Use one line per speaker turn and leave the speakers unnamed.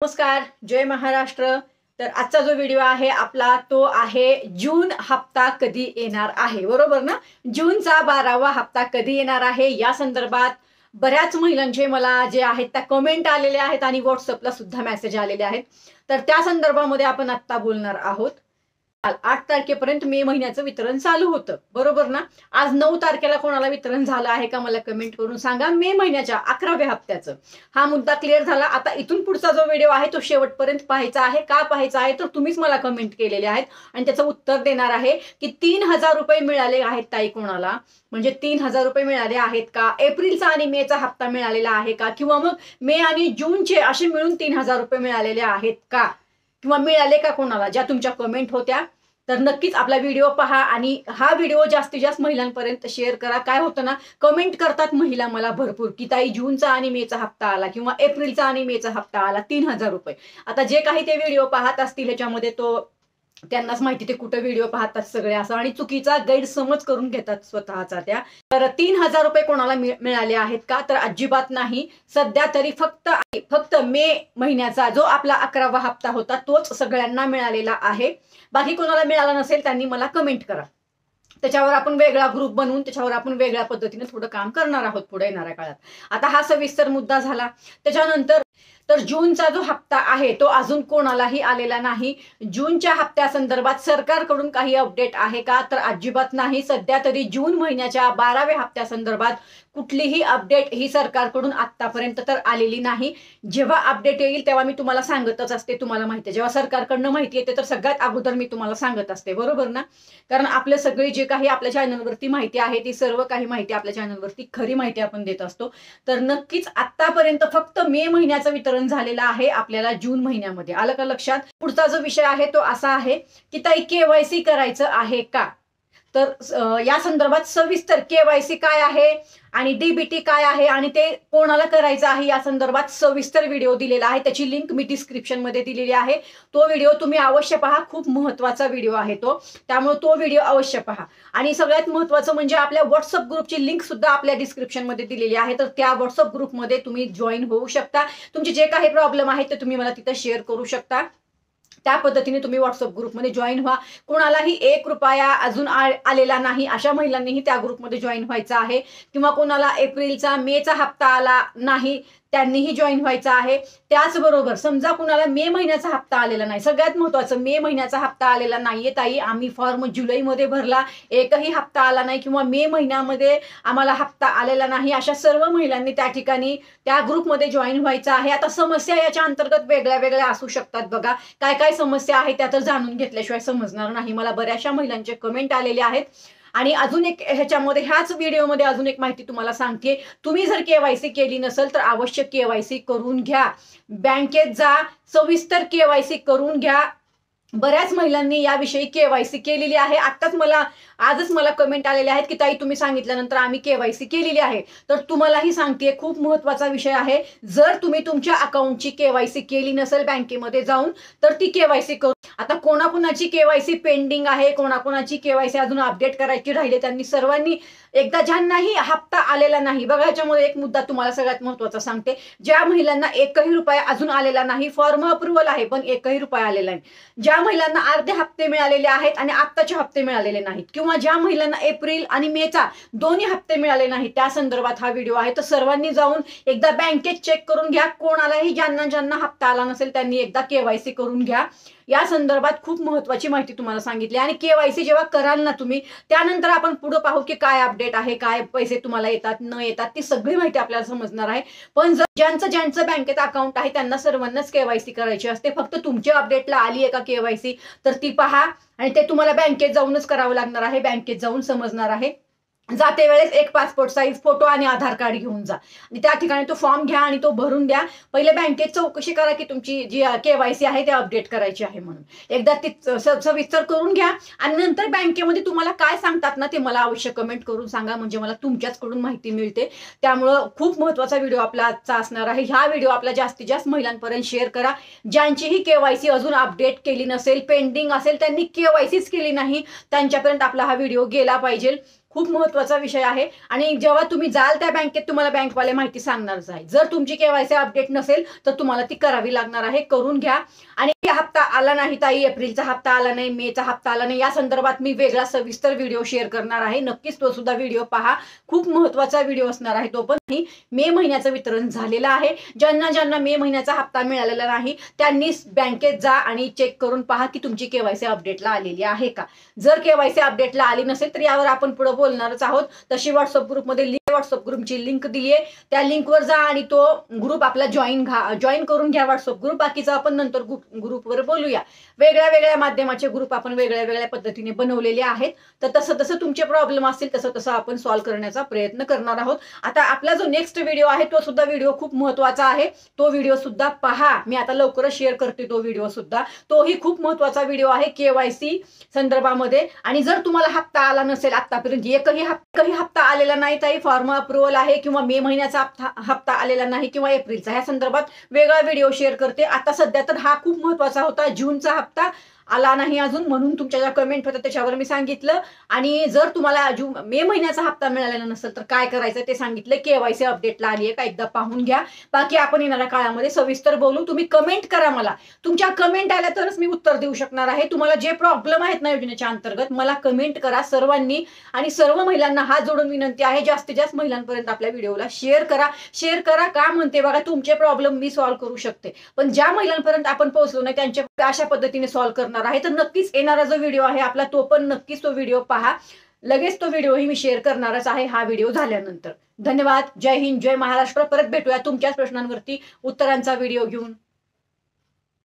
नमस्कार, जय महाराष्ट्र। तर आजचा जो व्हिडिओ आहे आपला तो आहे जून हप्ता कधी येणार आहे, बरोबर ना? जूनचा 12वा हप्ता कधी येणार आहे या संदर्भात बऱ्याच महिलांचे मला जे आहेत त्या कमेंट आलेले आहेत आणि व्हॉट्सअपला सुद्धा मेसेज आलेले आहेत। तर त्या संदर्भामध्ये आपण आता बोलणार आहोत। 8 तारखेपर्यंत मे महिन्याचं वितरण चालू होतं, बरोबर ना? आज 9 तारखेला कोणाला वितरण झालं आहे का मला कमेंट करून सांगा। मे महिन्याच्या 11व्या हप्त्याचं हा मुद्दा क्लिअर झाला। आता इथून पुढचा जो व्हिडिओ आहे तो शेवटपर्यंत पाहायचा आहे। का पाहायचा आहे तर तुम्हीच मला कमेंट केलेले आहेत आणि त्याचं उत्तर देणार आहे की 3000 रुपये मिळाले आहेत ताई कोणाला, म्हणजे 3000 रुपये मिळाले आहेत का? एप्रिलचा आणि मेचा हप्ता मिळालेला आहे का? किंवा मग मे आणि जूनचे असे मिळून 3000 रुपये मिळालेले आहेत का? किंवा मिळाले का कोणाला? ज्या तुमच्या कमेंट होत्या तर नक्कीच आपला व्हिडिओ पहा आणि हा व्हिडिओ जास्तीत जास्त महिलांपर्यंत शेअर करा। काय होतं ना, कमेंट करतात महिला मला भरपूर की ताई जूनचा आणि मेचा हप्ता आला किंवा एप्रिलचा आणि मेचा हप्ता आला 3000 रुपये। आता जे काही ते व्हिडिओ पाहत असतील ह्याच्यामध्ये तो त्यांनाच माहिती ते कुठे व्हिडिओ पाहतात सगळे असं आणि चुकीचा गैरसमज करून घेतात स्वतःचा त्या। तर 3000 रुपये कोणाला मिळाले आहेत का? तर अजिबात नाही। सध्या तरी फक्त मे महिन्याचा जो आपला 11वा हप्ता होता तोच सगळ्यांना मिळालेला आहे। बाकी कोणाला मिळाला नसेल त्यांनी मला कमेंट करा, त्याच्यावर आपण वेगळा ग्रुप बनवून त्याच्यावर आपण वेगळ्या पद्धतीने थोडं काम करणार आहोत पुढे येणाऱ्या काळात। आता हा सविस्तर मुद्दा झाला। त्याच्यानंतर तर जूनचा जो हप्ता आहे तो अजून कोणालाही आलेला नाही। जूनच्या हप्त्यासंदर्भात सरकारकडून काही अपडेट आहे का? तर अजिबात नाही। सध्या तरी जून महिन्याच्या 12व्या हप्त्यासंदर्भात कुठलीही अपडेट ही सरकारकडून आतापर्यंत तर आलेली नाही। जेव्हा अपडेट येईल तेव्हा मी तुम्हाला सांगतच असते, तुम्हाला माहिती आहे। जेव्हा सरकारकडनं माहिती येते तर सगळ्यात अगोदर मी तुम्हाला सांगत असते, बरोबर ना? कारण आपले सगळे जे काही आपल्या चॅनलवरती माहिती आहे ती सर्व काही माहिती आपल्या चॅनलवरती खरी माहिती आपण देत असतो। तर नक्कीच आतापर्यंत फक्त मे महिन्याचं वितरण झालेलं आहे आपल्याला जून महिन्यामध्ये। आलं का लक्षात? पुढचा जो विषय आहे तो असा आहे की ताई केवायसी करायचं आहे का? तर या संदर्भात सविस्तर केवायसी काय आहे आणि डीबीटी काय आहे आणि ते कोणाला करायचं आहे या संदर्भात सविस्तर व्हिडिओ दिलेला आहे। त्याची लिंक मी डिस्क्रिप्शन मध्ये दिलेली आहे। तो व्हिडिओ तुम्ही अवश्य पहा, खूप महत्त्वाचा व्हिडिओ आहे तो, त्यामुळे तो व्हिडिओ अवश्य पहा। आणि सगळ्यात महत्त्वाचं म्हणजे आपल्या व्हॉट्सअप ग्रुपची लिंक सुद्धा आपल्या डिस्क्रिप्शन मध्ये दिलेली आहे। तर त्या व्हॉट्सअप ग्रुपमध्ये तुम्ही जॉईन होऊ शकता। तुमचे जे काही प्रॉब्लेम आहेत ते तुम्ही मला तिथे शेअर करू शकता। त्या पद्धतीने तुम्ही व्हॉट्सअप ग्रुपमध्ये जॉईन व्हा। कोणालाही 1 रुपया अजून आलेला नाही अशा महिलांनीही त्या ग्रुपमध्ये जॉईन व्हायचं आहे। किंवा कोणाला एप्रिलचा मेचा हप्ता आला नाही त्यांनीही जॉईन व्हायचं आहे। त्याचबरोबर समजा कुणाला मे महिन्याचा हप्ता आलेला नाही, सगळ्यात महत्त्वाचं मे महिन्याचा हप्ता आलेला नाहीये ताई, आम्ही फॉर्म जुलैमध्ये भरला, एकही हप्ता आला नाही किंवा मे महिन्यामध्ये आम्हाला हप्ता आलेला नाही, अशा सर्व महिलांनी त्या ठिकाणी त्या ग्रुपमध्ये जॉईन व्हायचं आहे। आता समस्या याच्या अंतर्गत वेगळ्या वेगळ्या असू शकतात बघा। काय काय समस्या आहे त्या तर जाणून घेतल्याशिवाय समजणार नाही। मला बऱ्याचशा महिलांचे कमेंट आलेले आहेत। आणि अजून एक ह्याच्यामध्ये ह्याच व्हिडिओमध्ये अजून एक माहिती तुम्हाला सांगते, तुम्ही जर केवायसी केली नसेल तर अवश्य केवायसी करून घ्या। बँकेत जा, सविस्तर केवायसी करून घ्या। बऱ्याच महिलांनी याविषयी केवायसी केलेली आहे। आजच मला कमेंट आलेले आहेत की ताई तुम्ही सांगितल्यानंतर आम्ही केवायसी केलेली आहे। तर तुम्हालाही सांगते, खूप महत्त्वाचा विषय आहे। जर तुम्ही तुमच्या अकाउंटची केवायसी केली नसेल बँकेमध्ये जाऊन तर ती केवायसी करू। आता कोणाकोणाची केवायसी पेंडिंग आहे, कोणाकोणाची केवायसी अजून अपडेट करायची राहिली, त्यांनी सर्वांनी एकदा, ज्यांनाही हप्ता आलेला नाही बघा, याच्यामध्ये एक मुद्दा तुम्हाला सगळ्यात महत्त्वाचा सांगते, ज्या महिलांना 1ही रुपया अजून आलेला नाही, फॉर्म अप्रूव्हल आहे पण 1ही रुपया आलेला नाही, ज्या महिलांना अर्धे हप्ते मिळालेले आहेत आणि आत्ताचे हप्ते मिळालेले नाहीत, किंवा ज्या महिलांना एप्रिल आणि मेचा दोन्ही हप्ते मिळाले नाहीत, त्या संदर्भात हा व्हिडिओ आहे। तर सर्वांनी जाऊन एकदा बँकेत चेक करून घ्या। कोणालाही ज्यांना हप्ता आला नसेल त्यांनी एकदा केवायसी करून घ्या। या संदर्भात खूप महत्त्वाची माहिती तुम्हाला सांगितली। आणि केवायसी जेव्हा कराल ना तुम्ही, त्यानंतर आपण पुढे पाहू की काय अपडेट आहे, काय पैसे तुम्हाला येतात न येतात, ती सगळी माहिती आपल्याला समजणार आहे। पण जर ज्यांचं बँकेत अकाउंट आहे त्यांना सर्वांनाच केवायसी करायची असते। फक्त तुमच्या अपडेटला आली आहे का केवायसी तर ती पहा, आणि ते तुम्हाला बँकेत जाऊनच करावं लागणार आहे, बँकेत जाऊन समजणार आहे। जाते वेळेस एक पासपोर्ट साईज फोटो आणि आधार कार्ड घेऊन जा आणि त्या ठिकाणी तो फॉर्म घ्या आणि तो भरून द्या। पहिले बँकेत चौकशी करा की तुमची जी केवायसी आहे ते अपडेट करायची आहे म्हणून, एकदा ती सविस्तर करून घ्या। आणि नंतर बँकेमध्ये तुम्हाला काय सांगतात ना ते मला अवश्य कमेंट करून सांगा, म्हणजे मला तुमच्याचकडून माहिती मिळते। त्यामुळं खूप महत्त्वाचा व्हिडिओ आपला आजचा असणार आहे। हा व्हिडिओ आपला जास्तीत जास्त महिलांपर्यंत शेअर करा। ज्यांचीही केवायसी अजून अपडेट केली नसेल, पेंडिंग असेल, त्यांनी केवायसीच केली नाही, त्यांच्यापर्यंत आपला हा व्हिडिओ गेला पाहिजे। खूप महत्त्वाचा विषय आहे आणि जेव्हा तुम्ही जाल त्या बँकेत तुम्हाला बँकवाले माहिती सांगणारच आहे. जर तुमची केवायसी अपडेट नसेल तर तुम्हाला ती करावी लागणार आहे, करून घ्या. आणि हप्ता आला नाही ताई, एप्रिलचा हप्ता आला नाही, मेचा हप्ता आला नाही, या संदर्भात मी वेगळा सविस्तर व्हिडिओ शेअर करणार आहे. नक्कीच तो सुद्धा व्हिडिओ पहा, खूप महत्त्वाचा व्हिडिओ असणार आहे तो पण. मे महिन्याचं वितरण झालेलं आहे. ज्यांना मे महिन्याचा हप्ता मिळालेला नाही त्यांनी बँकेत जा आणि चेक करून पहा की तुमची केवायसी अपडेटला आलेली आहे का. जर केवायसी अपडेटला आली नसेल तर यावर आपण पुढे बोलणारच आहोत. तशी व्हॉट्सअप ग्रुपमध्ये व्हॉट्सअप ग्रुपची लिंक दिली आहे, त्या लिंकवर जा आणि तो ग्रुप आपला जॉईन करून घ्या व्हॉट्सअप ग्रुप. बाकीचा आपण नंतर ग्रुपवर बोलूया. वेगळ्या वेगळ्या माध्यमाचे ग्रुप आपण वेगळ्या वेगळ्या पद्धतीने बनवलेले आहेत. तर तसं तुमचे प्रॉब्लेम असतील तसं आपण सॉल्व्ह करण्याचा प्रयत्न करणार आहोत. आता आपला जो नेक्स्ट व्हिडिओ आहे तो सुद्धा व्हिडिओ खूप महत्त्वाचा आहे, तो व्हिडिओ सुद्धा पहा. मी आता लवकरच शेअर करते तो व्हिडिओ सुद्धा. तोही खूप महत्त्वाचा व्हिडिओ आहे केवायसी संदर्भामध्ये. आणि जर तुम्हाला हप्ता आला नसेल आतापर्यंत, एकही हप्ता आलेला नाही ताई, फॉर्म अप्रुव्हल आहे किंवा मे महिन्याचा हप्ता आलेला नाही किंवा एप्रिलचा, ह्या संदर्भात वेगळा व्हिडिओ शेअर करते. आता सध्या तर हा खूप महत्त्वाचा होता, जूनचा हप्ता आला नाही अजून, म्हणून तुमच्या ज्या कमेंट होत्या त्याच्यावर मी सांगितलं. आणि जर तुम्हाला मे महिन्याचा हप्ता मिळालेला नसेल तर काय करायचं ते सांगितलं. केवायसी अपडेटला आली आहे का एकदा पाहून घ्या. बाकी आपण येणाऱ्या काळामध्ये सविस्तर बोलू. तुम्ही कमेंट करा, मला तुमच्या कमेंट आल्या तरच मी उत्तर देऊ शकणार आहे. तुम्हाला जे प्रॉब्लेम आहेत ना योजनेच्या अंतर्गत मला कमेंट करा सर्वांनी. आणि सर्व महिलांना हात जोडून विनंती आहे, जास्तीत जास्त महिलांपर्यंत आपल्या व्हिडिओला शेअर करा. का म्हणते बघा, तुमचे प्रॉब्लेम मी सॉल्व्ह करू शकते, पण ज्या महिलांपर्यंत आपण पोहोचलो नाही त्यांचे अशा पद्धतीने सॉल्व्ह करणार आहे. तर नक्कीच येणारा जो व्हिडिओ आहे आपला तो पण नक्कीच तो व्हिडिओ पहा. लगेच तो व्हिडिओही मी शेअर करणारच आहे हा व्हिडिओ झाल्यानंतर. धन्यवाद. जय हिंद, जय महाराष्ट्र. परत भेटूया तुमच्याच प्रश्नांवरती उत्तरांचा व्हिडिओ घेऊन.